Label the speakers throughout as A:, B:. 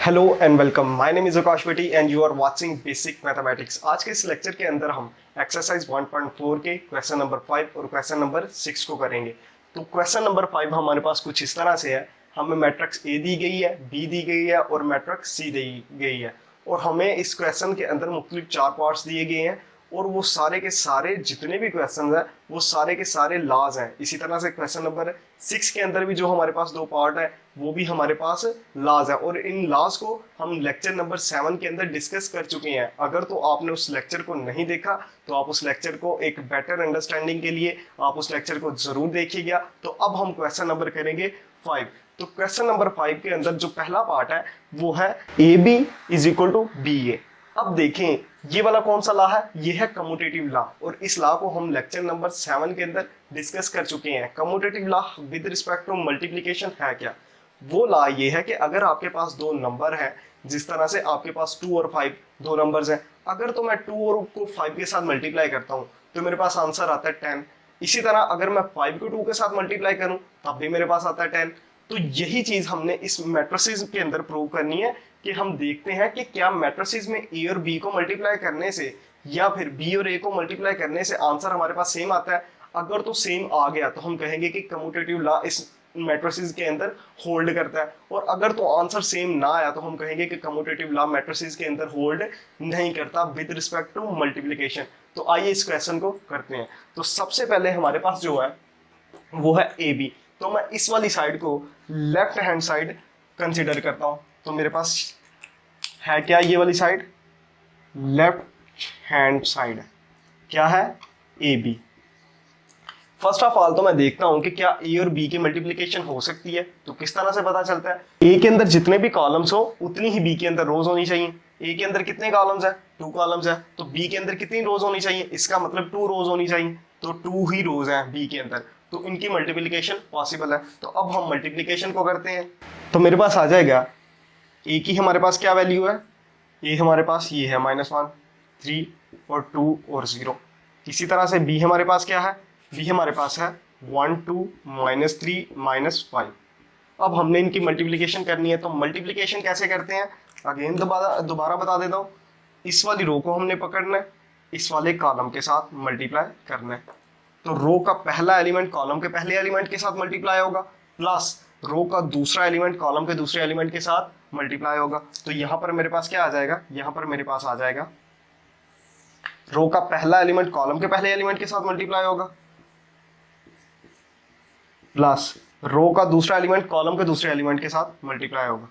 A: Hello and welcome, my name is Akash Beti and you are watching basic mathematics. आज के इस lecture के अंदर हम एक्सरसाइज 1.4 के क्वेश्चन नंबर 5 और क्वेश्चन नंबर 6 को करेंगे। तो क्वेश्चन नंबर 5 हमारे पास कुछ इस तरह से है। हमें मैट्रिक्स ए दी गई है, बी दी गई है और मैट्रिक्स सी दी गई है और हमें इस क्वेश्चन के अंदर मुख्तलिफ 4 पार्ट्स दिए गए हैं और वो सारे के सारे जितने भी क्वेश्चन हैं वो सारे के सारे लॉज हैं। इसी तरह से क्वेश्चन नंबर 6 के अंदर भी जो हमारे पास 2 पार्ट है वो भी हमारे पास लॉज है और इन लॉज को हम लेक्चर नंबर 7 के अंदर डिस्कस कर चुके हैं। अगर तो आपने उस लेक्चर को नहीं देखा तो आप उस लेक्चर को एक बेटर अंडरस्टैंडिंग के लिए आप उस लेक्चर को जरूर देखिएगा। तो अब हम क्वेश्चन नंबर करेंगे 5। तो क्वेश्चन नंबर 5 के अंदर जो पहला पार्ट है वो है ए b is equal to b a. अब देखें ये वाला कौन सा लॉ है, ये है कम्यूटेटिव लॉ और इस लॉ को हम लेक्चर नंबर 7 के अंदर डिस्कस कर चुके हैं। Commutative law with respect to multiplication है क्या? वो लॉ ये है कि अगर आपके पास 2 नंबर है, जिस तरह से आपके पास 2 और 5 2 नंबर्स हैं, अगर तो मैं 2 और को 5 के साथ मल्टीप्लाई करता हूँ तो मेरे पास आंसर आता है 10। इसी तरह अगर मैं 5 को 2 के साथ मल्टीप्लाई करूं तब भी मेरे पास आता है 10। तो यही चीज हमने इस मैट्रिसेस के अंदर प्रूव करनी है कि हम देखते हैं कि क्या मैट्रिसेस में ए और बी को मल्टीप्लाई करने से या फिर बी और ए को मल्टीप्लाई करने से आंसर हमारे पास सेम आता है। अगर तो सेम आ गया तो हम कहेंगे कि कम्यूटेटिव लॉ इस मैट्रिसेस के अंदर होल्ड करता है और अगर तो आंसर सेम ना आया तो हम कहेंगे कि कम्यूटेटिव लॉ मैट्रिसेस के अंदर होल्ड नहीं करता विद रिस्पेक्ट टू मल्टीप्लिकेशन। तो आइए इस क्वेश्चन को करते हैं। तो सबसे पहले हमारे पास जो है वो है ए बी। तो मैं इस वाली साइड को लेफ्ट हैंड साइड कंसीडर करता हूं। तो मेरे पास है क्या, ये वाली साइड लेफ्ट हैंड साइड क्या है, ए बी। फर्स्ट ऑफ ऑल तो मैं देखता हूं कि क्या ए और बी की मल्टीप्लिकेशन हो सकती है। तो किस तरह से पता चलता है? ए के अंदर जितने भी कॉलम्स हो उतनी ही बी के अंदर रोज होनी चाहिए। ए के अंदर कितने कॉलम्स है? 2 कॉलम्स है। तो बी के अंदर कितनी रोज होनी चाहिए? इसका मतलब 2 रोज होनी चाहिए। तो 2 ही रोज है बी के अंदर, तो इनकी मल्टीप्लिकेशन पॉसिबल है। तो अब हम मल्टीप्लिकेशन को करते हैं। तो मेरे पास आ जाएगा ए की हमारे पास क्या वैल्यू है, ए हमारे पास ये है -1 3 और 2 और 0। इसी तरह से बी हमारे पास क्या है, बी हमारे पास है 1 2 -3 -5। अब हमने इनकी मल्टीप्लिकेशन करनी है। तो मल्टीप्लिकेशन कैसे करते हैं, अगेन दोबारा बता देता हूँ। इस वाली रो को हमने पकड़ना है, इस वाले कॉलम के साथ मल्टीप्लाई करना है। तो रो का पहला एलिमेंट कॉलम के पहले एलिमेंट के साथ मल्टीप्लाई होगा प्लस रो का दूसरा एलिमेंट कॉलम के दूसरे एलिमेंट के साथ मल्टीप्लाई होगा। तो यहां पर मेरे पास क्या आ जाएगा, यहां पर मेरे पास आ जाएगा रो का पहला एलिमेंट कॉलम के पहले एलिमेंट के साथ मल्टीप्लाई होगा प्लस रो का दूसरा एलिमेंट कॉलम के दूसरे एलिमेंट के साथ मल्टीप्लाई होगा।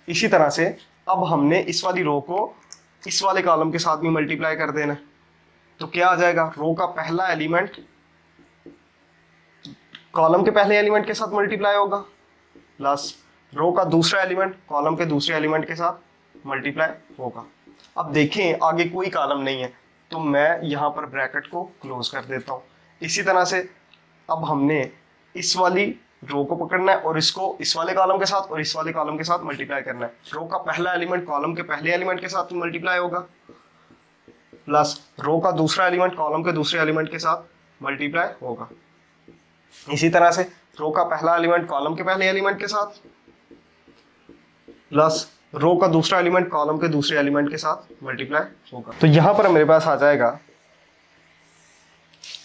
A: इसी तरह से अब हमने इस वाली रो को इस वाले कॉलम के साथ भी मल्टीप्लाई कर देना। तो क्या आ जाएगा, रो का पहला एलिमेंट कॉलम के पहले एलिमेंट के साथ मल्टीप्लाई होगा प्लस रो का दूसरा एलिमेंट कॉलम के दूसरे एलिमेंट के साथ मल्टीप्लाई होगा। अब देखें आगे कोई कॉलम नहीं है तो मैं यहां पर ब्रैकेट को क्लोज कर देता हूं। इसी तरह से अब हमने इस वाली रो को पकड़ना है और इसको इस वाले कॉलम के साथ और इस वाले कॉलम के साथ मल्टीप्लाई करना है। रो का पहला एलिमेंट कॉलम के पहले एलिमेंट के साथ मल्टीप्लाई होगा प्लस रो का दूसरा एलिमेंट कॉलम के दूसरे एलिमेंट के साथ मल्टीप्लाई होगा। इसी तरह से रो का पहला एलिमेंट कॉलम के पहले एलिमेंट के साथ प्लस रो का दूसरा एलिमेंट कॉलम के दूसरे एलिमेंट के साथ मल्टीप्लाई होगा। तो यहां पर मेरे पास आ जाएगा,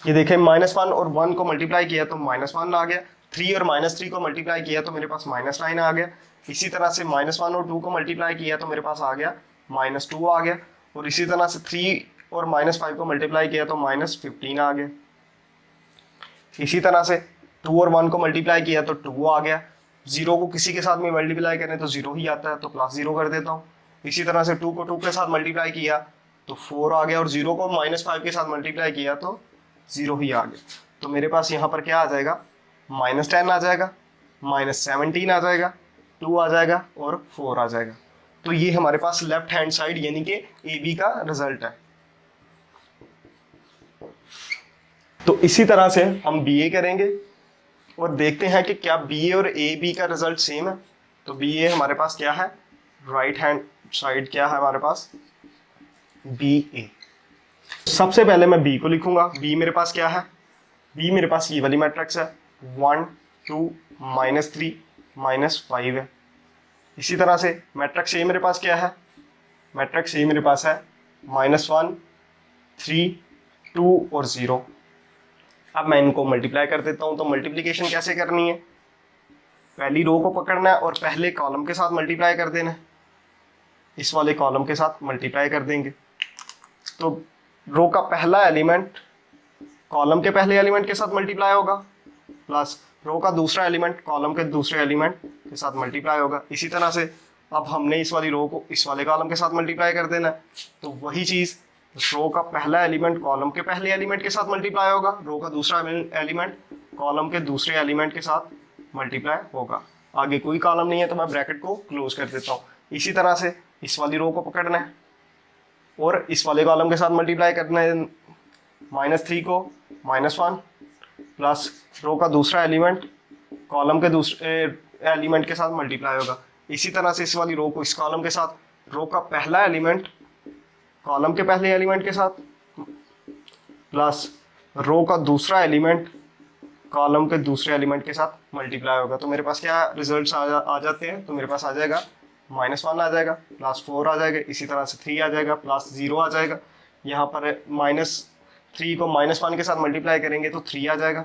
A: ये देखें -1 और 1 को मल्टीप्लाई किया तो -1 आ गया, 3 और -3 को मल्टीप्लाई किया तो मेरे पास -9 आ गया। इसी तरह से -1 और 2 को मल्टीप्लाई किया तो मेरे पास आ गया -2 आ गया और इसी तरह से 3 और -5 को मल्टीप्लाई किया तो -15 आ गया। इसी तरह से 2 और 1 को मल्टीप्लाई किया तो 2 आ गया। 0 को किसी के साथ में मल्टीप्लाई करें तो 0 ही आता है तो +0 कर देता हूँ। इसी तरह से 2 को 2 के साथ मल्टीप्लाई किया तो 4 आ गया और 0 को -5 के साथ मल्टीप्लाई किया तो 0 ही आ गया। तो मेरे पास यहाँ पर क्या आ जाएगा, -10 आ जाएगा, -17 आ जाएगा, 2 आ जाएगा और 4 आ जाएगा। तो ये हमारे पास लेफ्ट हैंड साइड यानी कि ए बी का रिजल्ट है। तो इसी तरह से हम बी ए करेंगे और देखते हैं कि क्या बी ए और ए बी का रिजल्ट सेम है। तो बी ए हमारे पास क्या है, राइट हैंड साइड क्या है हमारे पास, बी ए। सबसे पहले मैं बी को लिखूंगा। बी मेरे पास क्या है, बी मेरे पास ये वाली मैट्रिक्स है 1 2 -3 -5 है। इसी तरह से मैट्रिक्स ए मेरे पास क्या है, मैट्रिक्स ए मेरे पास है -1 3 2 और 0। अब मैं इनको मल्टीप्लाई कर देता हूं। तो मल्टीप्लिकेशन कैसे करनी है, पहली रो को पकड़ना है और पहले कॉलम के साथ मल्टीप्लाई कर देना है, इस वाले कॉलम के साथ मल्टीप्लाई कर देंगे। तो रो का पहला एलिमेंट कॉलम के पहले एलिमेंट के साथ मल्टीप्लाई होगा, प्लस रो का दूसरा एलिमेंट कॉलम के दूसरे एलिमेंट के साथ मल्टीप्लाई होगा। इसी तरह से अब हमने इस वाली रो को इस वाले कॉलम के साथ मल्टीप्लाई कर देना है। तो वही चीज़, रो का पहला एलिमेंट कॉलम के पहले एलिमेंट के साथ मल्टीप्लाई होगा, रो का दूसरा एलिमेंट कॉलम के दूसरे एलिमेंट के साथ मल्टीप्लाई होगा। आगे कोई कॉलम नहीं है तो मैं ब्रैकेट को क्लोज कर देता हूँ। इसी तरह से इस वाली रो को पकड़ना है और इस वाले कॉलम के साथ मल्टीप्लाई करना है, -3 को -1 प्लस रो का दूसरा एलिमेंट कॉलम के दूसरे एलिमेंट के साथ मल्टीप्लाई होगा। इसी तरह से इस वाली रो को इस कॉलम के साथ, रो का पहला एलिमेंट कॉलम के पहले एलिमेंट के साथ प्लस रो का दूसरा एलिमेंट कॉलम के दूसरे एलिमेंट के साथ मल्टीप्लाई होगा। तो मेरे पास क्या रिजल्ट्स आ जाते हैं, तो मेरे पास आ जाएगा -1 आ जाएगा, +4 आ जाएगा, इसी तरह से 3 आ जाएगा, +0 आ जाएगा। यहाँ पर -3 को -1 के साथ मल्टीप्लाई करेंगे तो 3 आ जाएगा,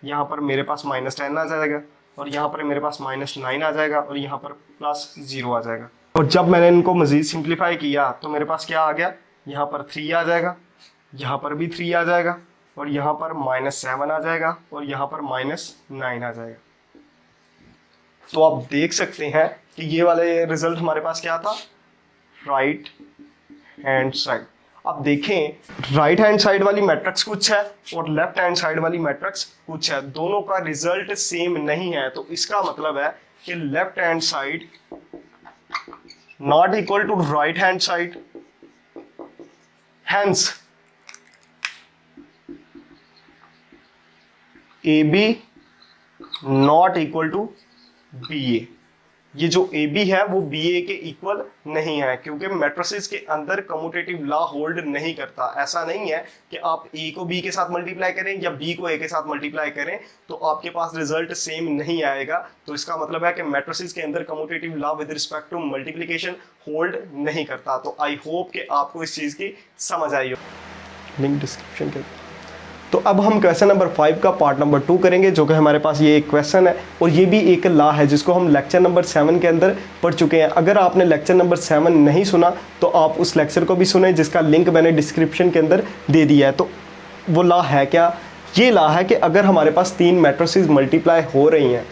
A: यहाँ पर मेरे पास -10 आ जाएगा और यहाँ पर मेरे पास -9 आ जाएगा और यहाँ पर +0 आ जाएगा। और जब मैंने इनको मज़ीद सिंप्लीफाई किया तो मेरे पास क्या आ गया, यहाँ पर 3 आ जाएगा, यहाँ पर भी 3 आ जाएगा और यहाँ पर -7 आ जाएगा और यहाँ पर -9 आ जाएगा। तो आप देख सकते हैं कि ये वाले रिजल्ट हमारे पास क्या था, राइट हैंड साइड। अब देखें राइट हैंड साइड वाली मैट्रिक्स कुछ है और लेफ्ट हैंड साइड वाली मैट्रिक्स कुछ है, दोनों का रिजल्ट सेम नहीं है। तो इसका मतलब है कि left hand side not equal to right hand side, hence AB not equal to BA। ये जो AB है वो BA के इक्वल नहीं है, क्योंकि मैट्रिसेस के अंदर कम्यूटेटिव लॉ होल्ड नहीं करता। ऐसा नहीं है कि आप A को B के साथ मल्टीप्लाई करें या B को A के साथ मल्टीप्लाई करें तो आपके पास रिजल्ट सेम नहीं आएगा। तो इसका मतलब है कि मैट्रिसेस के अंदर commutative law with respect to multiplication hold नहीं करता। तो आई होप कि आपको इस चीज़ की समझ आई हो। लिंक डिस्क्रिप्शन के। तो अब हम क्वेश्चन नंबर 5 का पार्ट नंबर 2 करेंगे, जो कि हमारे पास ये एक क्वेश्चन है और ये भी एक लॉ है जिसको हम लेक्चर नंबर 7 के अंदर पढ़ चुके हैं। अगर आपने लेक्चर नंबर 7 नहीं सुना तो आप उस लेक्चर को भी सुने, जिसका लिंक मैंने डिस्क्रिप्शन के अंदर दे दिया है। तो वो लॉ है क्या, ये लॉ है कि अगर हमारे पास 3 मैट्रिसेस मल्टीप्लाई हो रही हैं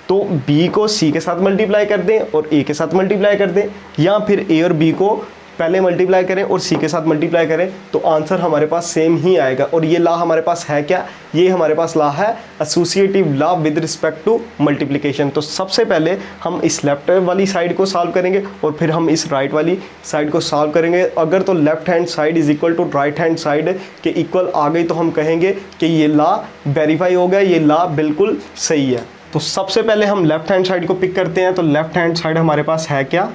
A: तो B को C के साथ मल्टीप्लाई कर दें और A के साथ मल्टीप्लाई कर दें, या फिर A और B को पहले मल्टीप्लाई करें और C के साथ मल्टीप्लाई करें, तो आंसर हमारे पास सेम ही आएगा। और ये लॉ हमारे पास है क्या, ये हमारे पास लॉ है associative law with respect to multiplication. तो सबसे पहले हम इस लेफ्ट वाली साइड को सॉल्व करेंगे और फिर हम इस राइट वाली साइड को सॉल्व करेंगे। अगर तो left hand side is equal to right hand side के इक्वल आ गई तो हम कहेंगे कि ये लॉ वेरीफाई हो गया, ये लॉ बिल्कुल सही है। तो सबसे पहले हम लेफ्ट हैंड साइड को पिक करते हैं। तो लेफ्ट हैंड साइड हमारे पास है क्या,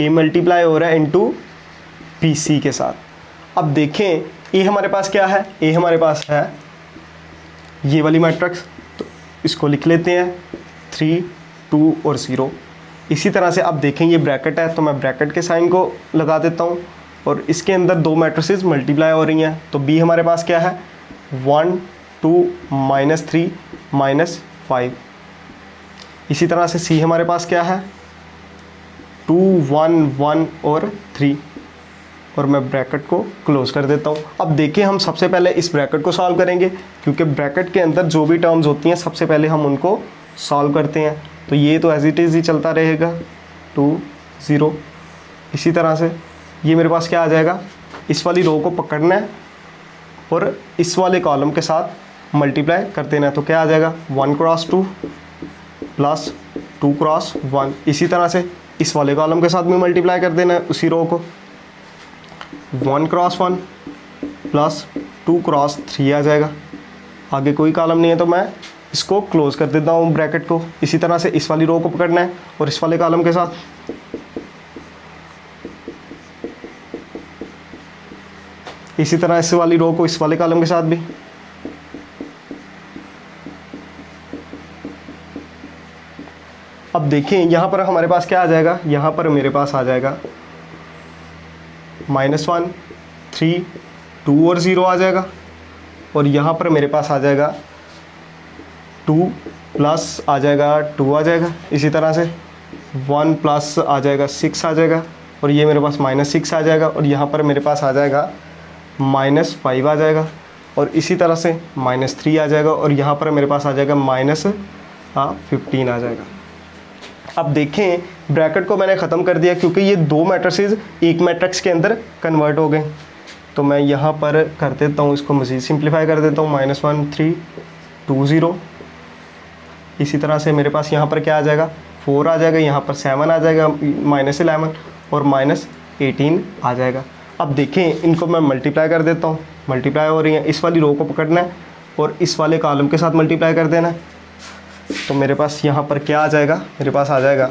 A: ए मल्टीप्लाई हो रहा है इनटू बी सी के साथ। अब देखें ए हमारे पास क्या है, ए हमारे पास है ये वाली मैट्रिक्स, तो इसको लिख लेते हैं 3 2 और 0। इसी तरह से अब देखें ये ब्रैकेट है तो मैं ब्रैकेट के साइन को लगा देता हूँ और इसके अंदर 2 मैट्रिसेस मल्टीप्लाई हो रही हैं। तो बी हमारे पास क्या है 1 2 -3 -5। इसी तरह से सी हमारे पास क्या है 2 1 1 और 3 और मैं ब्रैकेट को क्लोज कर देता हूँ। अब देखिए हम सबसे पहले इस ब्रैकेट को सॉल्व करेंगे, क्योंकि ब्रैकेट के अंदर जो भी टर्म्स होती हैं सबसे पहले हम उनको सॉल्व करते हैं। तो ये तो एज इट इज़ ही चलता रहेगा 2 0। इसी तरह से ये मेरे पास क्या आ जाएगा, इस वाली रो को पकड़ना है और इस वाले कॉलम के साथ मल्टीप्लाई कर देना है। तो क्या आ जाएगा 1 क्रॉस 2 प्लस 2 क्रॉस 1। इसी तरह से इस वाले कॉलम के साथ भी मल्टीप्लाई कर देना है उसी रो को, 1 क्रॉस 1 प्लस 2 क्रॉस 3 आ जाएगा। आगे कोई कॉलम नहीं है तो मैं इसको क्लोज कर देता हूँ ब्रैकेट को। इसी तरह से इस वाली रो को पकड़ना है और इस वाले कॉलम के साथ, इसी तरह इस वाली रो को इस वाले कॉलम के साथ भी। अब अब देखें यहाँ पर हमारे पास क्या आ जाएगा, यहाँ पर मेरे पास आ जाएगा -1 3 2 और 0 आ जाएगा, और यहाँ पर मेरे पास आ जाएगा 2 प्लस आ जाएगा 2 आ जाएगा, इसी तरह से 1 प्लस आ जाएगा 6 आ जाएगा, और ये मेरे पास -6 आ जाएगा, और यहाँ पर मेरे पास आ जाएगा -5 आ जाएगा, और इसी तरह से -3 आ जाएगा, और यहाँ पर मेरे पास आ जाएगा -15 आ जाएगा। अब देखें ब्रैकेट को मैंने ख़त्म कर दिया क्योंकि ये दो मैट्रिसेस एक मैट्रिक्स के अंदर कन्वर्ट हो गए। तो मैं यहाँ पर कर देता हूँ, इसको मज़ीद सिंप्लीफाई कर देता हूँ, -1 3 2 0। इसी तरह से मेरे पास यहाँ पर क्या आ जाएगा, 4 आ जाएगा, यहाँ पर 7 आ जाएगा, -11 और -18 आ जाएगा। अब देखें इनको मैं मल्टीप्लाई कर देता हूँ, मल्टीप्लाई हो रही है, इस वाली रो को पकड़ना है और इस वाले कॉलम के साथ मल्टीप्लाई कर देना है। तो मेरे पास यहाँ पर क्या आ जाएगा, मेरे पास आ जाएगा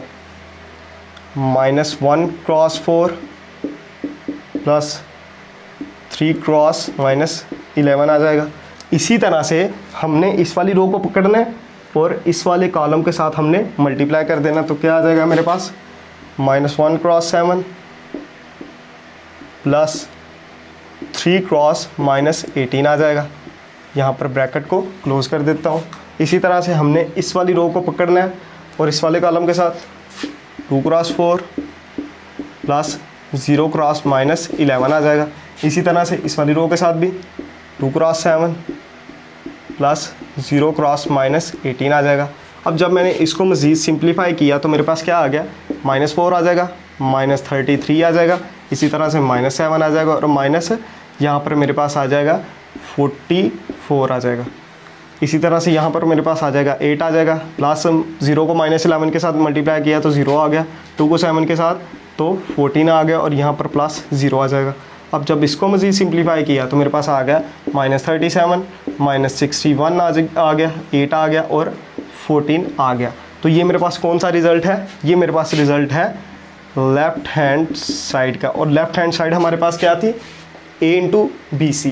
A: -1 क्रॉस 4 प्लस 3 क्रॉस -11 आ जाएगा। इसी तरह से हमने इस वाली रो को पकड़ना है और इस वाले कॉलम के साथ हमने मल्टीप्लाई कर देना। तो क्या आ जाएगा मेरे पास, -1 क्रॉस 7 प्लस 3 क्रॉस -18 आ जाएगा। यहाँ पर ब्रैकेट को क्लोज़ कर देता हूँ। इसी तरह से हमने इस वाली रो को पकड़ना है और इस वाले कॉलम के साथ 2 क्रॉस 4 प्लस 0 क्रॉस -11 आ जाएगा। इसी तरह से इस वाली रो के साथ भी 2 क्रॉस 7 प्लस 0 क्रॉस -18 आ जाएगा। अब जब मैंने इसको मज़ीद सिंप्लीफाई किया तो मेरे पास क्या आ गया, -4 आ जाएगा, -33 आ जाएगा, इसी तरह से -7 आ जाएगा, और माइनस यहाँ पर मेरे पास आ जाएगा 44 आ जाएगा। इसी तरह से यहाँ पर मेरे पास आ जाएगा 8 आ जाएगा, प्लस 0 को -11 के साथ मल्टीप्लाई किया तो 0 आ गया, 2 को 7 के साथ तो 14 आ गया, और यहाँ पर प्लस 0 आ जाएगा। अब जब इसको मज़ीद सिंप्लीफाई किया तो मेरे पास आ गया -37 -61 आ गया, 8 आ गया और 14 आ गया। तो ये मेरे पास कौन सा रिज़ल्ट है, ये मेरे पास रिज़ल्ट है लेफ़्ट हैंड साइड का। और लेफ़्ट हैंड साइड हमारे पास क्या थी, A × BC।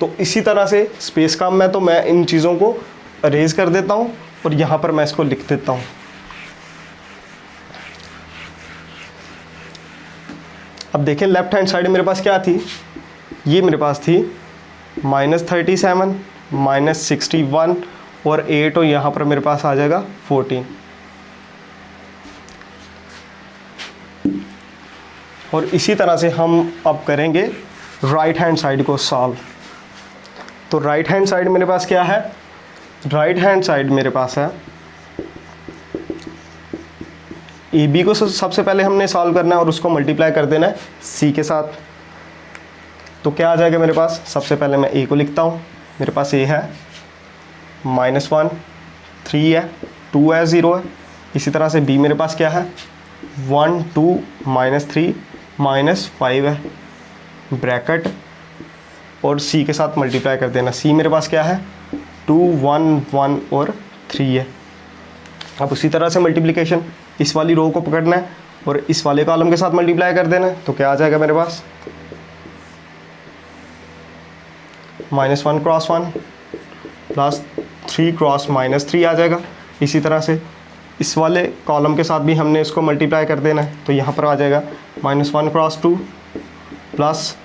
A: तो इसी तरह से स्पेस कम है तो मैं इन चीज़ों को अरेज कर देता हूँ और यहाँ पर मैं इसको लिख देता हूँ। अब देखें लेफ़्ट हैंड साइड मेरे पास क्या थी, ये मेरे पास थी -37 -61 और 8, और यहाँ पर मेरे पास आ जाएगा 14। और इसी तरह से हम अब करेंगे राइट हैंड साइड को सॉल्व। तो राइट हैंड साइड मेरे पास क्या है, राइट हैंड साइड मेरे पास है AB को सबसे पहले हमने सॉल्व करना है और उसको मल्टीप्लाई कर देना है C के साथ। तो क्या आ जाएगा मेरे पास, सबसे पहले मैं A को लिखता हूँ, मेरे पास A है -1 3 है, 2 है, 0 है। इसी तरह से B मेरे पास क्या है 1 2 -3 -5 है, ब्रैकेट और C के साथ मल्टीप्लाई कर देना। C मेरे पास क्या है 2 1 1 और 3 है। अब उसी तरह से मल्टीप्लिकेशन, इस वाली रो को पकड़ना है और इस वाले कॉलम के साथ मल्टीप्लाई कर देना है। तो क्या आ जाएगा मेरे पास -1 क्रॉस 1 प्लस 3 क्रॉस -3 आ जाएगा। इसी तरह से इस वाले कॉलम के साथ भी हमने इसको मल्टीप्लाई कर देना है। तो यहाँ पर आ जाएगा -1 क्रॉस 2 प्लस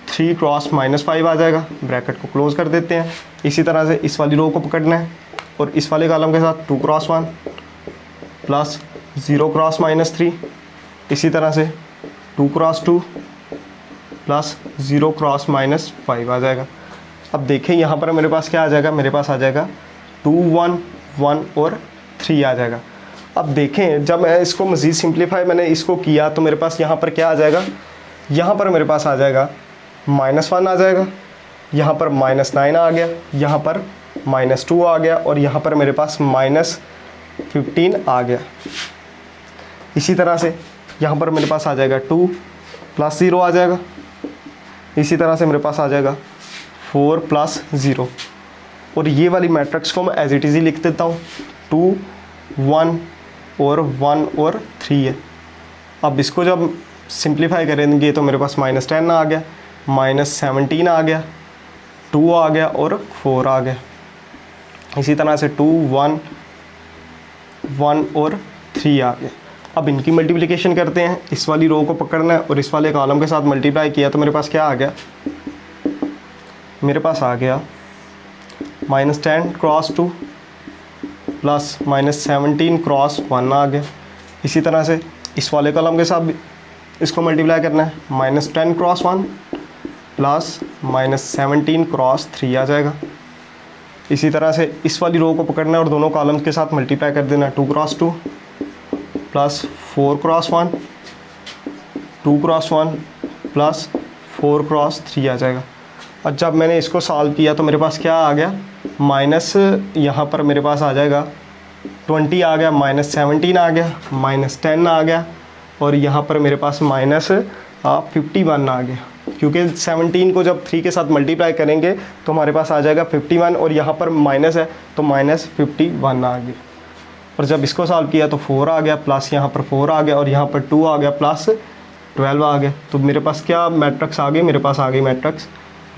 A: 3 क्रॉस -5 आ जाएगा। ब्रैकेट को क्लोज़ कर देते हैं। इसी तरह से इस वाली रो को पकड़ना है और इस वाले कॉलम के साथ 2 क्रॉस 1 प्लस 0 क्रॉस -3, इसी तरह से 2 क्रॉस 2 प्लस 0 क्रॉस -5 आ जाएगा। अब देखें यहाँ पर मेरे पास क्या आ जाएगा, मेरे पास आ जाएगा 2 1 1 और 3 आ जाएगा। अब देखें जब मैं इसको मज़ीद सिंप्लीफाई मैंने इसको किया तो मेरे पास यहाँ पर क्या आ जाएगा, यहाँ पर मेरे पास आ जाएगा -1 आ जाएगा, यहाँ पर -9 आ गया, यहाँ पर -2 आ गया और यहाँ पर मेरे पास -15 आ गया। इसी तरह से यहाँ पर मेरे पास आ जाएगा 2 प्लस 0 आ जाएगा। इसी तरह से मेरे पास आ जाएगा 4 प्लस 0 और ये वाली मैट्रिक्स को मैं एज इट इज़ ही लिख देता हूँ 2 1 और 1 और 3 है। अब इसको जब सिंप्लीफाई करेंगे तो मेरे पास -10 आ गया, -17 आ गया, 2 आ गया और 4 आ गया। इसी तरह से 2 1 1 और 3 आ गया। अब इनकी मल्टीप्लिकेशन करते हैं, इस वाली रो को पकड़ना है और इस वाले कॉलम के साथ मल्टीप्लाई किया तो मेरे पास क्या आ गया, मेरे पास आ गया -10 क्रॉस 2 प्लस -17 क्रॉस 1 आ गया। इसी तरह से इस वाले कॉलम के साथ इसको मल्टीप्लाई करना है, -10 क्रॉस 1 प्लस -17 क्रॉस 3 आ जाएगा। इसी तरह से इस वाली रो को पकड़ना है और दोनों कॉलम्स के साथ मल्टीप्लाई कर देना है, 2 cross 2 plus 4 cross 1, 2 cross 1 plus 4 cross 3 आ जाएगा। और जब मैंने इसको सॉल्व किया तो मेरे पास क्या आ गया, माइनस यहाँ पर मेरे पास आ जाएगा 20 आ गया, -17 आ गया, -10 आ गया और यहाँ पर मेरे पास -51 आ गया, क्योंकि 17 को जब 3 के साथ मल्टीप्लाई करेंगे तो हमारे पास आ जाएगा 51 और यहाँ पर माइनस है तो -51 आ गया। और जब इसको सॉल्व किया तो 4 आ गया, प्लस यहाँ पर 4 आ गया और यहाँ पर 2 आ गया, प्लस 12 आ गया। तो मेरे पास क्या मैट्रिक्स आ गई, मेरे पास आ गई मैट्रिक्स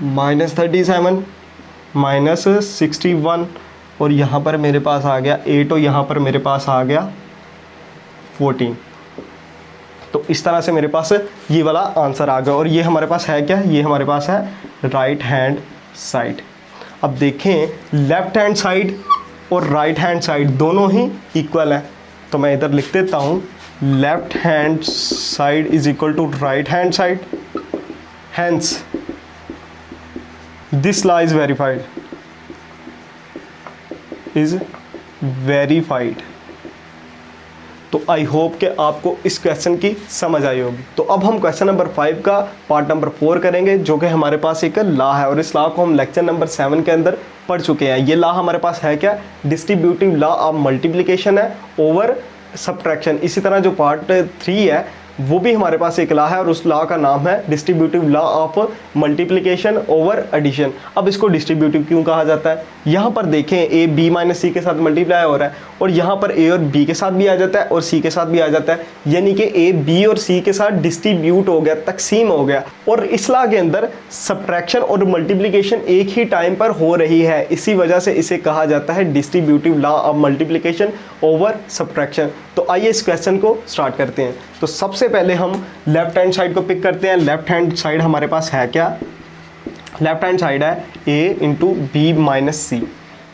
A: -37 -61 और यहाँ पर मेरे पास आ गया 8 और यहाँ पर मेरे पास आ गया 14। तो इस तरह से मेरे पास ये वाला आंसर आ गया और ये हमारे पास है क्या, ये हमारे पास है राइट हैंड साइड। अब देखें लेफ्ट हैंड साइड और राइट हैंड साइड दोनों ही इक्वल है, तो मैं इधर लिख देता हूँ left hand side is equal to right hand side, hence this law is verified, is verified. तो आई होप कि आपको इस क्वेश्चन की समझ आई होगी। तो अब हम क्वेश्चन नंबर 5 का पार्ट नंबर 4 करेंगे, जो कि हमारे पास एक लॉ है और इस लॉ को हम लेक्चर नंबर 7 के अंदर पढ़ चुके हैं। ये लॉ हमारे पास है क्या, डिस्ट्रीब्यूटिव लॉ ऑफ मल्टीप्लिकेशन है ओवर सब्ट्रैक्शन। इसी तरह जो पार्ट 3 है वो भी हमारे पास एक लॉ है और उस लॉ का नाम है distributive law of multiplication over addition. अब इसको डिस्ट्रीब्यूटिव क्यों कहा जाता है, यहाँ पर देखें ए बी माइनस सी के साथ मल्टीप्लाई हो रहा है और यहाँ पर ए और बी के साथ भी आ जाता है और सी के साथ भी आ जाता है, यानी कि ए बी और सी के साथ डिस्ट्रीब्यूट हो गया, तकसीम हो गया। और इस लॉ के अंदर सब्ट्रैक्शन और मल्टीप्लिकेशन एक ही टाइम पर हो रही है, इसी वजह से इसे कहा जाता है distributive law of multiplication over subtraction. तो आइए इस क्वेश्चन को स्टार्ट करते हैं। तो सबसे पहले हम लेफ्ट हैंड साइड को पिक करते हैं। लेफ्ट हैंड साइड हमारे पास है क्या, लेफ्ट हैंड साइड है a इंटू बी माइनस सी।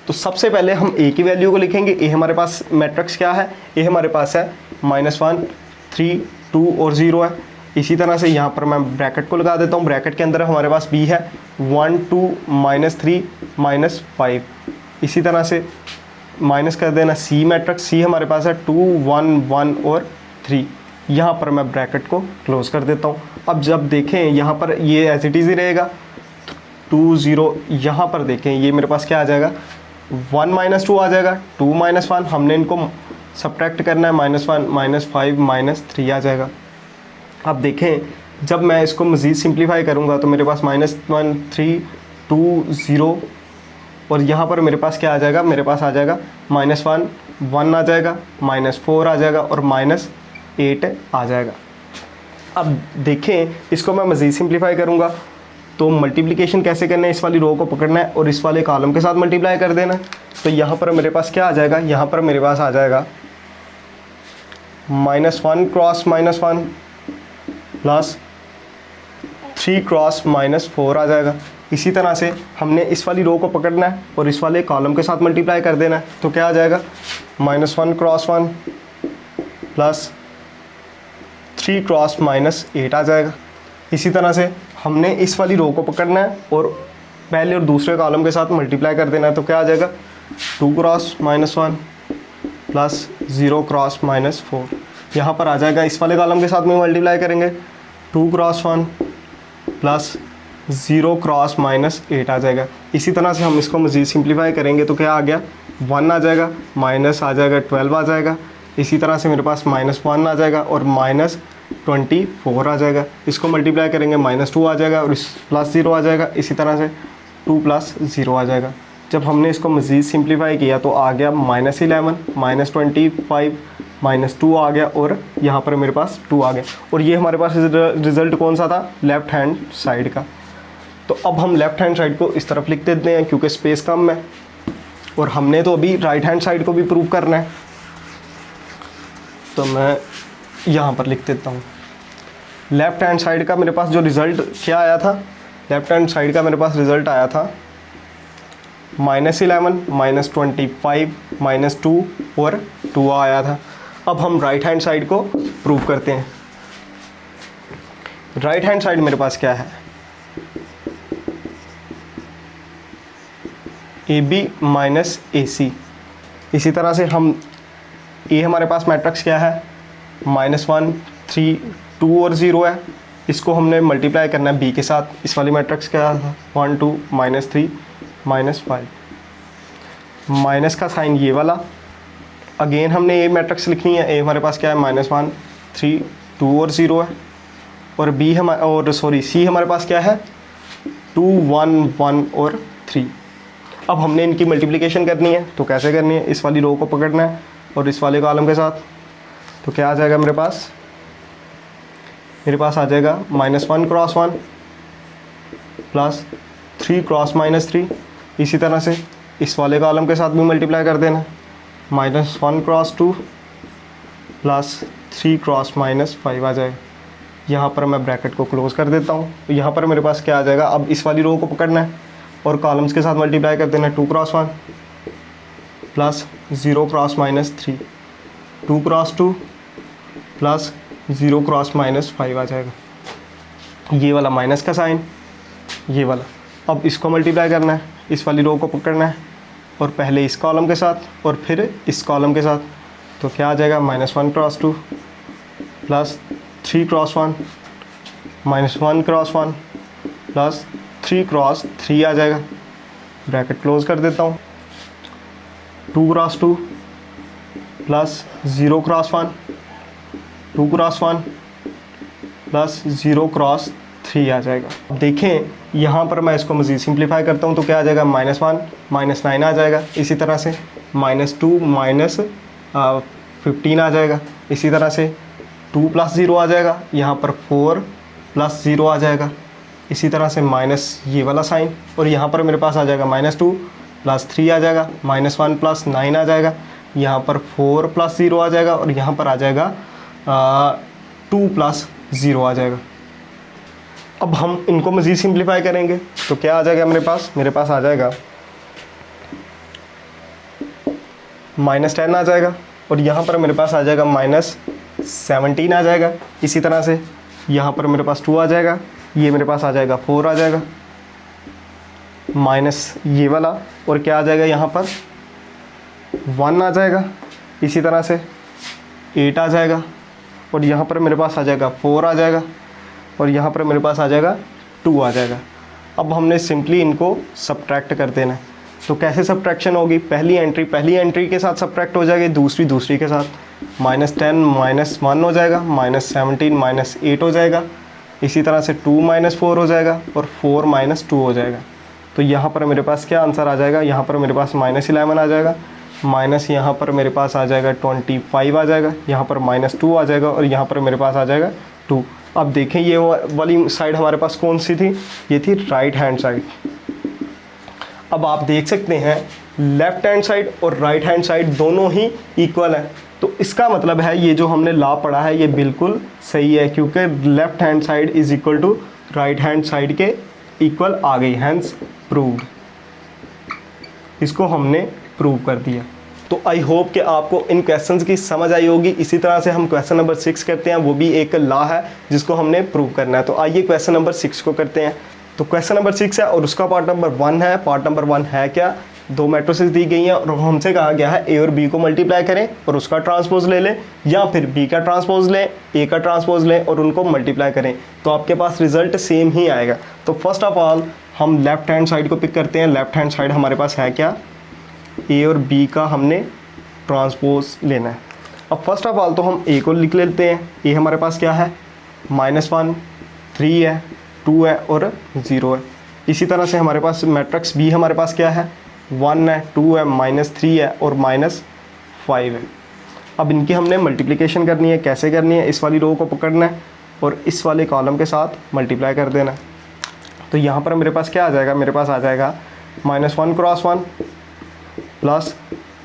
A: तो सबसे पहले हम a की वैल्यू को लिखेंगे। a हमारे पास मैट्रिक्स क्या है, a हमारे पास है -1 3 2 और 0 है। इसी तरह से यहाँ पर मैं ब्रैकेट को लगा देता हूँ। ब्रैकेट के अंदर हमारे पास b है 1 2 -3 -5। इसी तरह से माइनस कर देना c मैट्रिक्स, c हमारे पास है 2 1 1 और 3। यहाँ पर मैं ब्रैकेट को क्लोज कर देता हूँ। अब जब देखें यहाँ पर ये एज इट इज़ ही रहेगा 2 0। यहाँ पर देखें ये मेरे पास क्या आ जाएगा 1 -2 आ जाएगा, 2 -1 हमने इनको सब्ट्रैक्ट करना है, -1 -5 -3 आ जाएगा। अब देखें जब मैं इसको मज़ीद सिंप्लीफाई करूँगा तो मेरे पास -1 3 2 0 और यहाँ पर मेरे पास क्या आ जाएगा, मेरे पास आ जाएगा -1 1 आ जाएगा, -4 आ जाएगा और -8 आ जाएगा। अब देखें इसको मैं मज़ीद सिंप्लीफाई करूँगा तो मल्टीप्लिकेशन कैसे करना है, इस वाली रो को पकड़ना है और इस वाले कॉलम के साथ मल्टीप्लाई कर देना है। तो यहाँ पर मेरे पास क्या आ जाएगा, यहाँ पर मेरे पास आ जाएगा -1 क्रॉस -1 प्लस 3 क्रॉस -4 आ जाएगा। इसी तरह से हमने इस वाली रो को पकड़ना है और इस वाले कॉलम के साथ मल्टीप्लाई कर देना है। तो क्या आ जाएगा -1 क्रॉस 1 प्लस 3 क्रॉस -8 आ जाएगा। इसी तरह से हमने इस वाली रो को पकड़ना है और पहले और दूसरे कॉलम के साथ मल्टीप्लाई कर देना है। तो क्या आ जाएगा 2 क्रॉस -1 प्लस 0 क्रॉस -4। यहाँ पर आ जाएगा इस वाले कॉलम के साथ में मल्टीप्लाई करेंगे 2 क्रॉस 1 प्लस 0 क्रॉस -8 आ जाएगा। इसी तरह से हम इसको मज़ीद सिंप्लीफाई करेंगे तो क्या आ गया 1 आ जाएगा, माइनस आ जाएगा 12 आ जाएगा। इसी तरह से मेरे पास -1 आ जाएगा और -24 आ जाएगा। इसको मल्टीप्लाई करेंगे -2 आ जाएगा और इस +0 आ जाएगा। इसी तरह से 2 + 0 आ जाएगा। जब हमने इसको मज़ीद सिंप्लीफाई किया तो आ गया -11 -25 -2 आ गया और यहाँ पर मेरे पास 2 आ गया। और ये हमारे पास रिज़ल्ट कौन सा था, लेफ़्ट हैंड साइड का। तो अब हम लेफ़्ट हैंड साइड को इस तरफ लिख देते हैं क्योंकि स्पेस कम है और हमने तो अभी राइट हैंड साइड को भी प्रूव करना है। तो मैं यहाँ पर लिख देता हूँ। लेफ्ट हैंड साइड का मेरे पास जो रिज़ल्ट क्या आया था, लेफ्ट हैंड साइड का मेरे पास रिज़ल्ट आया था -11, -25, -2 और 2 आया था। अब हम राइट हैंड साइड को प्रूव करते हैं। राइट हैंड साइड मेरे पास क्या है, AB माइनस AC। इसी तरह से हम ए हमारे पास मैट्रिक्स क्या है, -1, 3, 2 और 0 है। इसको हमने मल्टीप्लाई करना है बी के साथ। इस वाली मैट्रिक्स क्या था, 1, 2, -3, -5। माइनस का साइन ये वाला। अगेन हमने ए मैट्रिक्स लिखनी है। ए हमारे पास क्या है, -1, 3, 2 और 0 है। और बी सी हमारे पास क्या है, 2, 1, 1 और 3। अब हमने इनकी मल्टीप्लिकेशन करनी है। तो कैसे करनी है, इस वाली रो को पकड़ना है और इस वाले कॉलम के साथ। तो क्या आ जाएगा मेरे पास आ जाएगा -1 × 1 प्लस 3 × -3। इसी तरह से इस वाले कॉलम के साथ भी मल्टीप्लाई कर देना, -1 × 2 प्लस 3 × -5 आ जाएगा। यहाँ पर मैं ब्रैकेट को क्लोज कर देता हूँ। तो यहाँ पर मेरे पास क्या आ जाएगा, अब इस वाली रो को पकड़ना है और कॉलम्स के साथ मल्टीप्लाई कर देना है, 2 × 1 प्लस 0 × -3, 2 × 2 प्लस 0 × -5 आ जाएगा। ये वाला माइनस का साइन, ये वाला। अब इसको मल्टीप्लाई करना है, इस वाली रो को पकड़ना है और पहले इस कॉलम के साथ और फिर इस कॉलम के साथ। तो क्या आ जाएगा, -1 × 2 प्लस 3 × 1 -1 × 1 प्लस 3 × 3 आ जाएगा। ब्रैकेट क्लोज कर देता हूँ। 2 × 2 प्लस 0 × 1, 2 × 1 प्लस 0 × 3 आ जाएगा। अब देखें यहाँ पर मैं इसको मज़ीद सिंप्लीफाई करता हूँ तो क्या आ जाएगा, -1 -9 आ जाएगा। इसी तरह से -2 -15 आ जाएगा। इसी तरह से 2 + 0 आ जाएगा। यहाँ पर 4 + 0 आ जाएगा। इसी तरह से माइनस ये वाला साइन और यहाँ पर मेरे पास आ जाएगा -2 + 3 आ जाएगा, -1 + 9 आ जाएगा। यहाँ पर 4 + 0 आ जाएगा और यहाँ पर आ जाएगा 2 + 0 आ जाएगा। अब हम इनको मज़ीद सिंप्लीफाई करेंगे तो क्या आ जाएगा मेरे पास आ जाएगा -10 आ जाएगा और यहाँ पर मेरे पास आ जाएगा -17 आ जाएगा। इसी तरह से यहाँ पर मेरे पास 2 आ जाएगा, ये मेरे पास आ जाएगा 4 आ जाएगा, माइनस ये वाला और क्या आ जाएगा यहाँ पर 1 आ जाएगा। इसी तरह से 8 आ जाएगा और यहाँ पर मेरे पास आ जाएगा 4 आ जाएगा और यहाँ पर मेरे पास आ जाएगा 2 आ जाएगा। अब हमने सिंपली इनको सब्ट्रैक्ट कर देना है। तो कैसे सब्ट्रैक्शन होगी, पहली एंट्री के साथ सब्ट्रैक्ट हो जाएगी, दूसरी के साथ। -10 -1 हो जाएगा, -17 -8 हो जाएगा। इसी तरह से 2 - 4 हो जाएगा और 4 - 2 हो जाएगा। तो यहाँ पर मेरे पास क्या आंसर आ जाएगा, यहाँ पर मेरे पास -11 आ जाएगा, माइनस यहाँ पर मेरे पास आ जाएगा 25 आ जाएगा, यहाँ पर -2 आ जाएगा और यहाँ पर मेरे पास आ जाएगा 2। अब देखें ये वाली साइड हमारे पास कौन सी थी, ये थी राइट हैंड साइड। अब आप देख सकते हैं लेफ्ट हैंड साइड और राइट हैंड साइड दोनों ही इक्वल है। तो इसका मतलब है ये जो हमने लॉ पढ़ा है ये बिल्कुल सही है, क्योंकि left hand side is equal to right hand side के इक्वल आ गई, हैंस प्रूव्ड। इसको हमने प्रूव कर दिया। तो आई होप कि आपको इन क्वेश्चंस की समझ आई होगी। इसी तरह से हम क्वेश्चन नंबर 6 करते हैं, वो भी एक लॉ है जिसको हमने प्रूव करना है। तो आइए क्वेश्चन नंबर 6 को करते हैं। तो क्वेश्चन नंबर 6 है और उसका पार्ट नंबर 1 है। पार्ट नंबर 1 है क्या, दो मैट्रिसेस दी गई हैं और हमसे कहा गया है ए और बी को मल्टीप्लाई करें और उसका ट्रांसपोज ले लें, या फिर बी का ट्रांसपोज लें, ए का ट्रांसपोज लें और उनको मल्टीप्लाई करें, तो आपके पास रिजल्ट सेम ही आएगा। तो फर्स्ट ऑफ ऑल हम लेफ्ट हैंड साइड को पिक करते हैं। लेफ्ट हैंड साइड हमारे पास है क्या, ए और बी का हमने ट्रांसपोज लेना है। अब फर्स्ट ऑफ ऑल तो हम ए को लिख लेते हैं। ए हमारे पास क्या है, -1, 3 है, 2 है और 0 है। इसी तरह से हमारे पास मैट्रिक्स बी हमारे पास क्या है, 1 है, 2 है, -3 है और -5 है। अब इनकी हमने मल्टीप्लिकेशन करनी है। कैसे करनी है, इस वाली रो को पकड़ना है और इस वाले कॉलम के साथ मल्टीप्लाई कर देना है। तो यहाँ पर मेरे पास क्या आ जाएगा, मेरे पास आ जाएगा -1 × 1 प्लस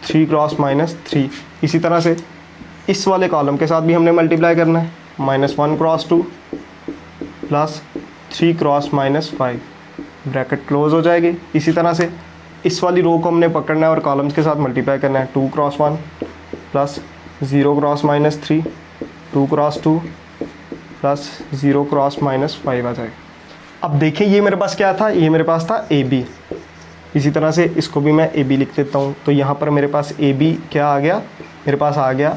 A: 3 × -3। इसी तरह से इस वाले कॉलम के साथ भी हमने मल्टीप्लाई करना है, -1 cross 2 plus 3 cross -5, bracket close हो जाएगी। इसी तरह से इस वाली रो को हमने पकड़ना है और कॉलम्स के साथ मल्टीप्लाई करना है, 2 cross 1 plus 0 cross -3, 2 cross 2 plus 0 cross -5 आ जाएगा। अब देखिए ये मेरे पास क्या था, ये मेरे पास था AB। इसी तरह से इसको भी मैं AB लिख देता हूँ। तो यहाँ पर मेरे पास AB क्या आ गया, मेरे पास आ गया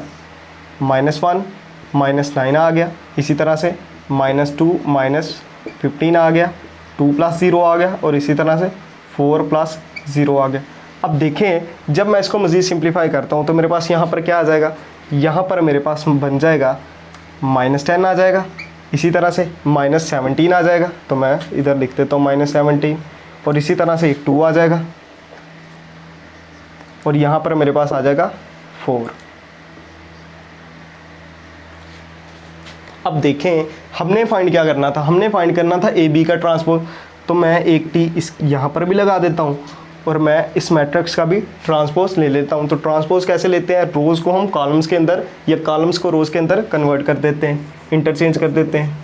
A: -1 -9 आ गया। इसी तरह से -2 -15 आ गया, 2 + 0 आ गया और इसी तरह से 4 + 0 आ गया। अब देखें जब मैं इसको मज़ीद सिंप्लीफाई करता हूँ तो मेरे पास यहाँ पर क्या आ जाएगा, यहाँ पर मेरे पास बन जाएगा -10 आ जाएगा। इसी तरह से -17 आ जाएगा, तो मैं इधर लिख देता हूँ -17 और इसी तरह से 2 आ जाएगा और यहाँ पर मेरे पास आ जाएगा 4। अब देखें हमने फाइंड क्या करना था, हमने फाइंड करना था AB का ट्रांसपोज। तो मैं एक T इस यहाँ पर भी लगा देता हूँ और मैं इस मैट्रिक्स का भी ट्रांसपोज ले लेता हूँ। तो ट्रांसपोज कैसे लेते हैं, रोज़ को हम कॉलम्स के अंदर या कॉलम्स को रोज़ के अंदर कन्वर्ट कर देते हैं, इंटरचेंज कर देते हैं।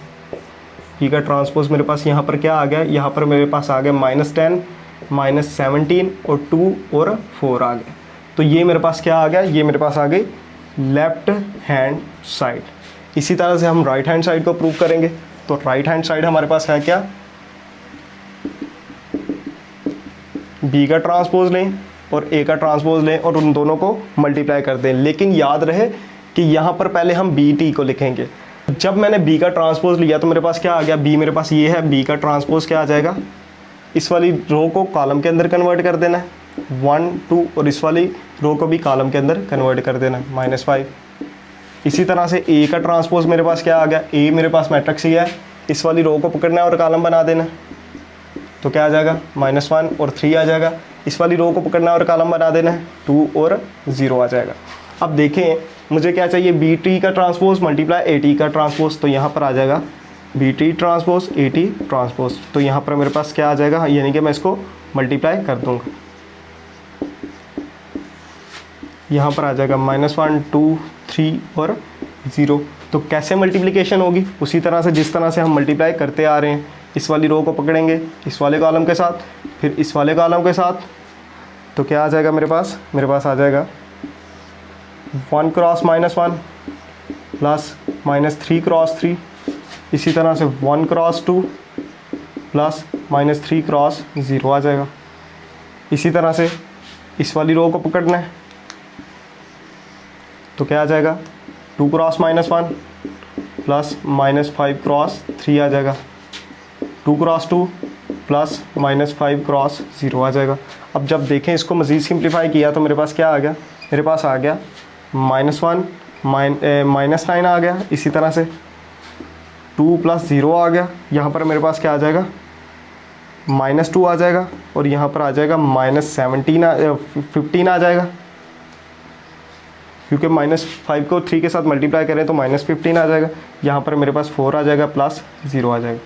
A: P का ट्रांसपोज मेरे पास यहाँ पर क्या आ गया, यहाँ पर मेरे पास आ गया -10 -17 और 2 और 4 आ गया। तो ये मेरे पास क्या आ गया, ये मेरे पास आ गई लेफ्ट हैंड साइड। इसी तरह से हम राइट हैंड साइड को प्रूव करेंगे। तो राइट हैंड साइड हमारे पास है क्या, B का ट्रांसपोज लें और A का ट्रांसपोज लें और उन दोनों को मल्टीप्लाई कर दें। लेकिन याद रहे कि यहाँ पर पहले हम BT को लिखेंगे। जब मैंने B का ट्रांसपोज लिया तो मेरे पास क्या आ गया, B मेरे पास ये है, B का ट्रांसपोज क्या आ जाएगा, इस वाली रो को कॉलम के अंदर कन्वर्ट कर देना है 1 2 और इस वाली रो को भी कॉलम के अंदर कन्वर्ट कर देना है -5। इसी तरह से A का ट्रांसपोज मेरे पास क्या आ गया, A मेरे पास मैट्रिक्स ही है, इस वाली रो को पकड़ना है और कॉलम बना देना है। तो क्या आ जाएगा, -1 और 3 आ जाएगा। इस वाली रो को पकड़ना है और कॉलम बना देना है, 2 और 0 आ जाएगा। अब देखें मुझे क्या चाहिए, BT का ट्रांसपोज मल्टीप्लाई AT का ट्रांसपोज। तो यहाँ पर आ जाएगा BT ट्रांसपोज AT ट्रांसपोज। तो यहाँ पर मेरे पास क्या आ जाएगा, यानी कि मैं इसको मल्टीप्लाई कर दूँगा। यहाँ पर आ जाएगा -1 2 3 और 0। तो कैसे मल्टीप्लिकेशन होगी, उसी तरह से जिस तरह से हम मल्टीप्लाई करते आ रहे हैं। इस वाली रो को पकड़ेंगे इस वाले कॉलम के साथ, फिर इस वाले कॉलम के साथ। तो क्या आ जाएगा मेरे पास आ जाएगा 1 क्रॉस -1 प्लस -3 क्रॉस 3। इसी तरह से 1 क्रॉस 2 प्लस -3 क्रॉस 0 आ जाएगा। इसी तरह से इस वाली रो को पकड़ना है, तो क्या आ जाएगा 2 क्रॉस -1 प्लस -5 क्रॉस 3 आ जाएगा, 2 क्रॉस 2 प्लस -5 क्रॉस 0 आ जाएगा। अब जब देखें इसको मज़ीद सिंप्लीफाई किया तो मेरे पास क्या आ गया, मेरे पास आ गया -1 -9 आ गया। इसी तरह से 2 + 0 आ गया। यहाँ पर मेरे पास क्या आ जाएगा, -2 आ जाएगा और यहाँ पर आ जाएगा -15 आ जाएगा, क्योंकि -5 को 3 के साथ मल्टीप्लाई करें तो -15 आ जाएगा। यहाँ पर मेरे पास 4 आ जाएगा प्लस 0 आ जाएगा।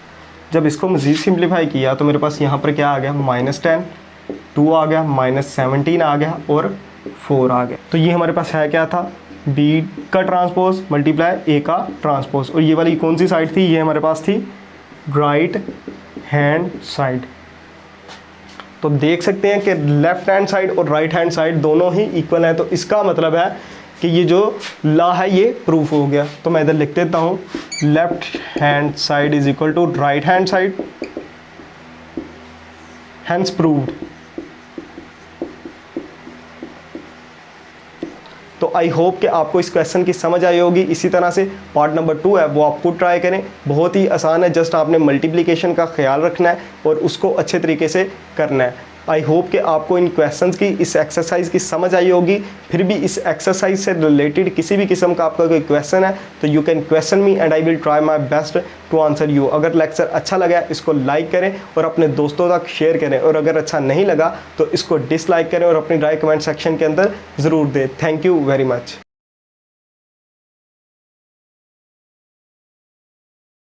A: जब इसको मज़ीद सिंप्लीफाई किया तो मेरे पास यहाँ पर क्या आ गया, -10 2 आ गया, -17 आ गया और 4 आ गया। तो ये हमारे पास है क्या था, B का ट्रांसपोज मल्टीप्लाई A का ट्रांसपोज। और ये वाली कौन सी साइड थी, ये हमारे पास थी राइट हैंड साइड। तो देख सकते हैं कि लेफ्ट हैंड साइड और राइट हैंड साइड दोनों ही इक्वल है। तो इसका मतलब है कि ये जो लॉ है ये प्रूफ हो गया। तो मैं इधर लिख देता हूँ, left hand side is equal to right hand side, hence proved. तो आई होप कि आपको इस क्वेश्चन की समझ आई होगी। इसी तरह से पार्ट नंबर 2 है वो आप खुद ट्राई करें, बहुत ही आसान है। जस्ट आपने मल्टीप्लिकेशन का ख्याल रखना है और उसको अच्छे तरीके से करना है। आई होप कि आपको इन क्वेश्चंस की, इस एक्सरसाइज की समझ आई होगी। फिर भी इस एक्सरसाइज से रिलेटेड किसी भी किस्म का आपका कोई क्वेश्चन है तो you can question me and I will try my best to answer you. अगर लेक्चर अच्छा लगा इसको लाइक करें और अपने दोस्तों तक शेयर करें, और अगर अच्छा नहीं लगा तो इसको डिसलाइक करें और अपनी राय कमेंट सेक्शन के अंदर ज़रूर दें। Thank you very much.